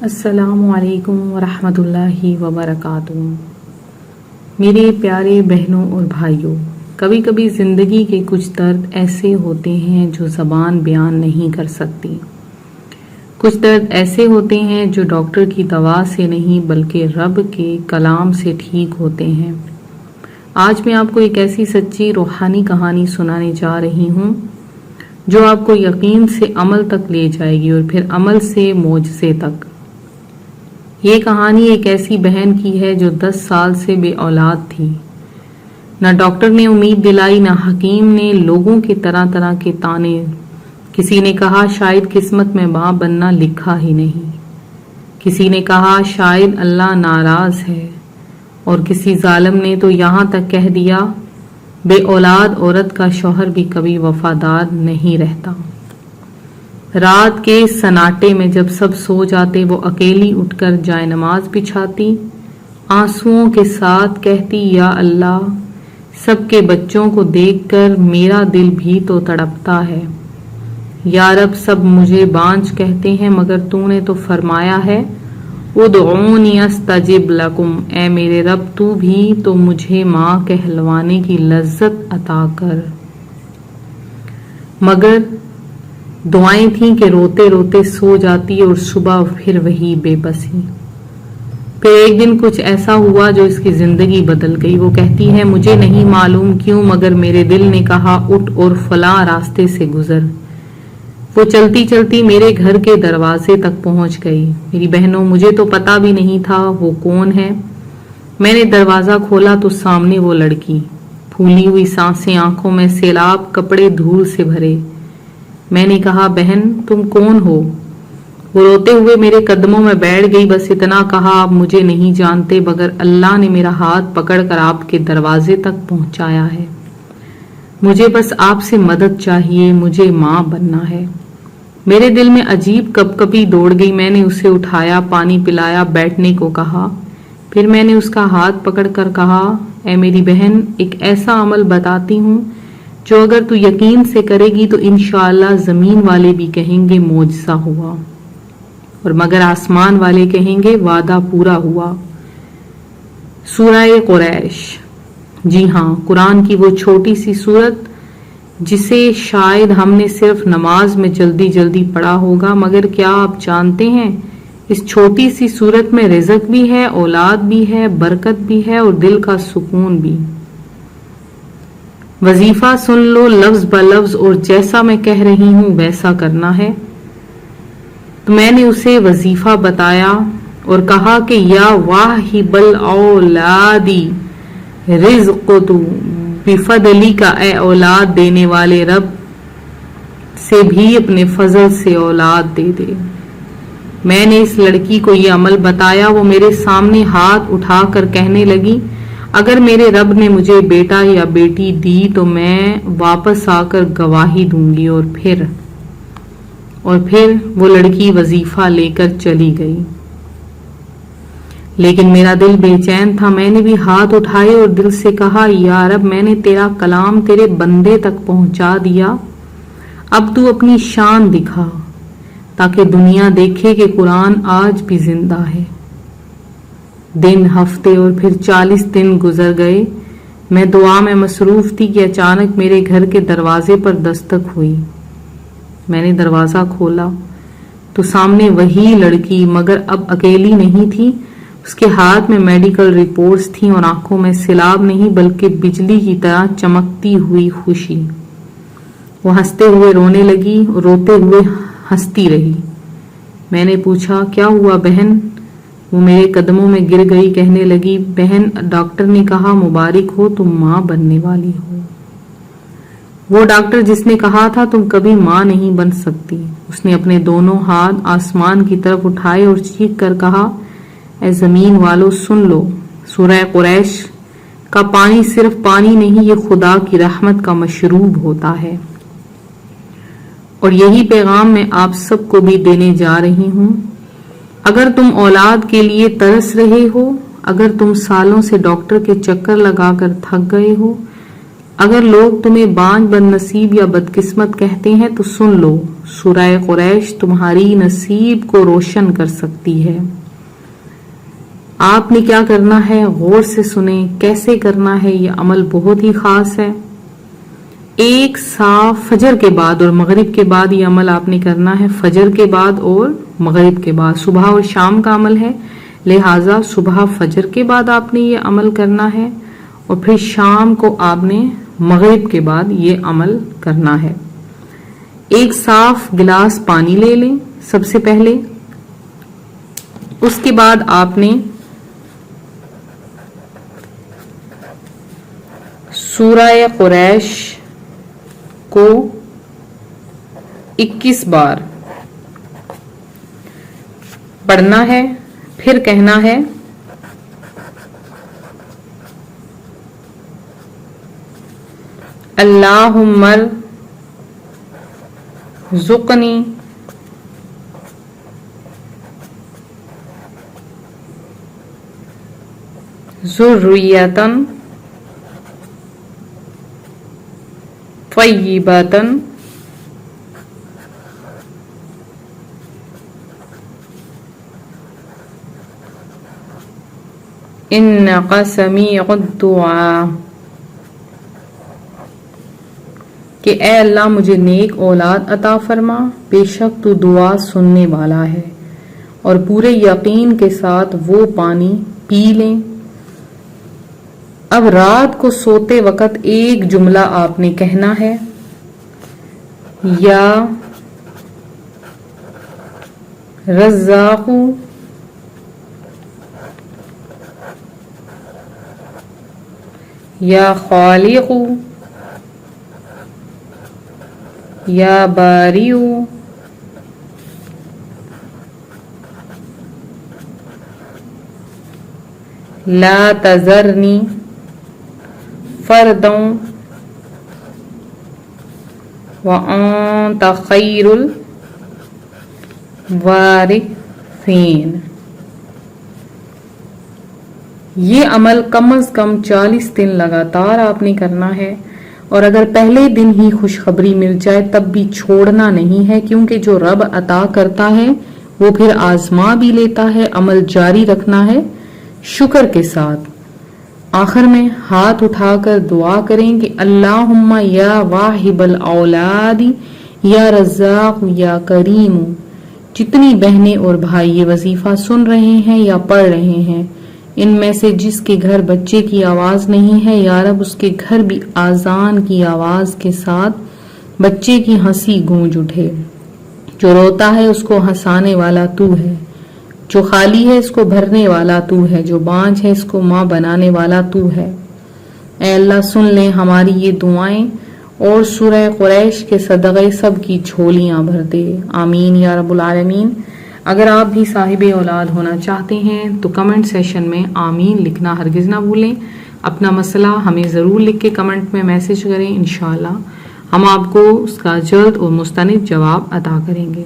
السلام علیکم ورحمۃ اللہ وبرکاتہ۔ میرے پیارے بہنوں اور بھائیوں، کبھی کبھی زندگی کے کچھ درد ایسے ہوتے ہیں جو زبان بیان نہیں کر سکتی۔ کچھ درد ایسے ہوتے ہیں جو ڈاکٹر کی دوا سے نہیں بلکہ رب کے کلام سے ٹھیک ہوتے ہیں۔ آج میں آپ کو ایک ایسی سچی روحانی کہانی سنانے جا رہی ہوں جو آپ کو یقین سے عمل تک لے جائے گی اور پھر عمل سے معجزے تک۔ یہ کہانی ایک ایسی بہن کی ہے جو 10 سال سے بے اولاد تھی۔ نہ ڈاکٹر نے امید دلائی، نہ حکیم نے، لوگوں کے طرح طرح کے تانے۔ کسی نے کہا شاید قسمت میں ماں بننا لکھا ہی نہیں، کسی نے کہا شاید اللہ ناراض ہے، اور کسی ظالم نے تو یہاں تک کہہ دیا بے اولاد عورت کا شوہر بھی کبھی وفادار نہیں رہتا۔ رات کے سناٹے میں جب سب سو جاتے، وہ اکیلی اٹھ کر جائے نماز بچھاتی، آنسوؤں کے ساتھ کہتی یا اللہ، سب کے بچوں کو دیکھ کر میرا دل بھی تو تڑپتا ہے۔ یا رب، سب مجھے بانجھ کہتے ہیں مگر تو نے تو فرمایا ہے ادعونی استجب لکم، اے میرے رب تو بھی تو مجھے ماں کہلوانے کی لذت عطا کر۔ مگر دعائیں تھیں کہ روتے روتے سو جاتی اور صبح پھر وہی بے بسی۔ پھر ایک دن کچھ ایسا ہوا جو اس کی زندگی بدل گئی۔ وہ کہتی ہے مجھے نہیں معلوم کیوں مگر میرے دل نے کہا اٹھ اور فلاں راستے سے گزر۔ وہ چلتی چلتی میرے گھر کے دروازے تک پہنچ گئی۔ میری بہنوں، مجھے تو پتا بھی نہیں تھا وہ کون ہے۔ میں نے دروازہ کھولا تو سامنے وہ لڑکی، پھولی ہوئی سانسیں، آنکھوں میں سیلاب، کپڑے دھول سے بھرے۔ میں نے کہا بہن تم کون ہو؟ وہ روتے ہوئے میرے قدموں میں بیٹھ گئی، بس اتنا کہا آپ مجھے نہیں جانتے مگر اللہ نے میرا ہاتھ پکڑ کر آپ کے دروازے تک پہنچایا ہے۔ مجھے بس آپ سے مدد چاہیے، مجھے ماں بننا ہے۔ میرے دل میں عجیب کپکپی دوڑ گئی۔ میں نے اسے اٹھایا، پانی پلایا، بیٹھنے کو کہا۔ پھر میں نے اس کا ہاتھ پکڑ کر کہا اے میری بہن، ایک ایسا عمل بتاتی ہوں جو اگر تو یقین سے کرے گی تو انشاءاللہ زمین والے بھی کہیں گے معجزہ ہوا، اور مگر آسمان والے کہیں گے وعدہ پورا ہوا۔ سورہ قریش، جی ہاں، قرآن کی وہ چھوٹی سی سورت جسے شاید ہم نے صرف نماز میں جلدی جلدی پڑھا ہوگا، مگر کیا آپ جانتے ہیں اس چھوٹی سی سورت میں رزق بھی ہے، اولاد بھی ہے، برکت بھی ہے اور دل کا سکون بھی۔ وظیفہ سن لو لفظ بلفظ، اور جیسا میں کہہ رہی ہوں ویسا کرنا ہے۔ تو میں نے اسے وظیفہ بتایا اور کہا کہ یا واہب الاولادی رزق تو بفضلی کا، اے اولاد دینے والے رب سے بھی اپنے فضل سے اولاد دے دے۔ میں نے اس لڑکی کو یہ عمل بتایا، وہ میرے سامنے ہاتھ اٹھا کر کہنے لگی اگر میرے رب نے مجھے بیٹا یا بیٹی دی تو میں واپس آ کر گواہی دوں گی۔ اور پھر وہ لڑکی وظیفہ لے کر چلی گئی، لیکن میرا دل بے چین تھا۔ میں نے بھی ہاتھ اٹھائے اور دل سے کہا یا رب، میں نے تیرا کلام تیرے بندے تک پہنچا دیا، اب تو اپنی شان دکھا تاکہ دنیا دیکھے کہ قرآن آج بھی زندہ ہے۔ دن، ہفتے اور پھر 40 دن گزر گئے۔ میں دعا میں مصروف تھی کہ اچانک میرے گھر کے دروازے پر دستک ہوئی۔ میں نے دروازہ کھولا تو سامنے وہی لڑکی، مگر اب اکیلی نہیں تھی۔ اس کے ہاتھ میں میڈیکل رپورٹس تھیں اور آنکھوں میں سیلاب نہیں بلکہ بجلی کی طرح چمکتی ہوئی خوشی۔ وہ ہنستے ہوئے رونے لگی اور روتے ہوئے ہنستی رہی۔ میں نے پوچھا کیا ہوا بہن؟ وہ میرے قدموں میں گر گئی، کہنے لگی بہن، ڈاکٹر نے کہا مبارک ہو، تم ماں بننے والی ہو۔ وہ ڈاکٹر جس نے کہا تھا تم کبھی ماں نہیں بن سکتی۔ اس نے اپنے دونوں ہاتھ آسمان کی طرف اٹھائے اور چیخ کر کہا اے زمین والو سن لو، سورہ قریش کا پانی صرف پانی نہیں، یہ خدا کی رحمت کا مشروب ہوتا ہے، اور یہی پیغام میں آپ سب کو بھی دینے جا رہی ہوں۔ اگر تم اولاد کے لیے ترس رہے ہو، اگر تم سالوں سے ڈاکٹر کے چکر لگا کر تھک گئے ہو، اگر لوگ تمہیں بانج بد نصیب یا بدقسمت کہتے ہیں تو سن لو، سورہ قریش تمہاری نصیب کو روشن کر سکتی ہے۔ آپ نے کیا کرنا ہے غور سے سنیں، کیسے کرنا ہے یہ عمل بہت ہی خاص ہے۔ ایک صاف فجر کے بعد اور مغرب کے بعد یہ عمل آپ نے کرنا ہے، فجر کے بعد اور مغرب کے بعد، صبح اور شام کا عمل ہے، لہٰذا صبح فجر کے بعد آپ نے یہ عمل کرنا ہے اور پھر شام کو آپ نے مغرب کے بعد یہ عمل کرنا ہے۔ ایک صاف گلاس پانی لے لیں سب سے پہلے، اس کے بعد آپ نے سورہ قریش کو 21 بار پڑھنا ہے، پھر کہنا ہے اللہم ارزقنی ذریۃ طیبۃ انک سمیع الدعاء، کہ اے اللہ مجھے نیک اولاد عطا فرما، بے شک تو دعا سننے والا ہے، اور پورے یقین کے ساتھ وہ پانی پی لیں۔ اب رات کو سوتے وقت ایک جملہ آپ نے کہنا ہے، یا رزاق یا خالق یا باری لا تذرنی فردا وانت خیر الوارثین۔ یہ عمل کم از کم 40 دن لگاتار آپ نے کرنا ہے، اور اگر پہلے دن ہی خوشخبری مل جائے تب بھی چھوڑنا نہیں ہے، کیونکہ جو رب عطا کرتا ہے وہ پھر آزما بھی لیتا ہے۔ عمل جاری رکھنا ہے شکر کے ساتھ۔ آخر میں ہاتھ اٹھا کر دعا کریں کہ اللہم یا واہب الاولاد یا رزاق یا کریم۔ جتنی بہنیں اور بھائی یہ وظیفہ سن رہے ہیں یا پڑھ رہے ہیں، ان میں سے جس کے گھر بچے کی آواز نہیں ہے، یا رب اس کے گھر بھی آذان کی آواز کے ساتھ بچے کی ہنسی گونج اٹھے۔ جو روتا ہے اس کو ہنسانے والا تو ہے، جو خالی ہے اس کو بھرنے والا تو ہے، جو بانجھ ہے اس کو ماں بنانے والا تو ہے۔ اے اللہ سن لیں ہماری یہ دعائیں اور سورہ قریش کے صدقے سب کی جھولیاں بھر دے، آمین یا رب العالمین۔ اگر آپ بھی صاحب اولاد ہونا چاہتے ہیں تو کمنٹ سیشن میں آمین لکھنا ہرگز نہ بھولیں۔ اپنا مسئلہ ہمیں ضرور لکھ کے کمنٹ میں میسج کریں، انشاءاللہ ہم آپ کو اس کا جلد اور مستند جواب عطا کریں گے۔